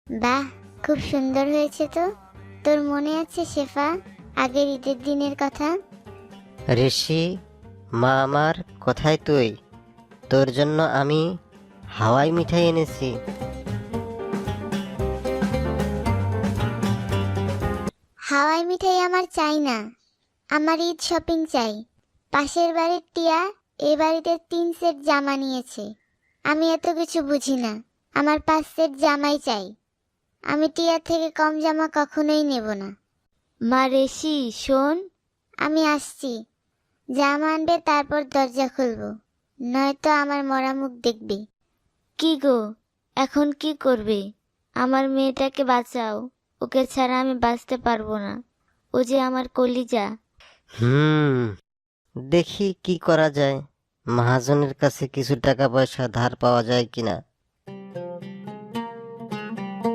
বাহ, খুব সুন্দর হয়েছে তো। তোর মনে আছে শেফা, আগের ঈদের দিনের কথা? ঋষি, মা আমার, কোথায় তুই? তোর জন্য আমি হাওয়াই মিঠাই এনেছি। হাওয়াই মিঠাই আমার চাই না, আমার ঈদ শপিং চাই। পাশের বাড়ির টিয়া এ বাড়িতে 3 সেট জামা নিয়েছে। আমি এত কিছু বুঝি না, আমার 5 সেট জামাই চাই। আমি টিয়ার থেকে কম জামা কখনোই নেব না। মা রেশি, শোন। আমি আসছি, জামা আনবে তারপর দরজা খুলবো, নয়তো আমার মরা মুখ দেখবি। কি গো, এখন কি করবে? আমার মেয়েটাকে বাঁচাও, ওকে ছাড়া আমি বাঁচতে পারবো না। ও যে আমার কলিজা। হুম, দেখি কি করা যায়। মহাজনের কাছে কিছু টাকা পয়সা ধার পাওয়া যায় কিনা।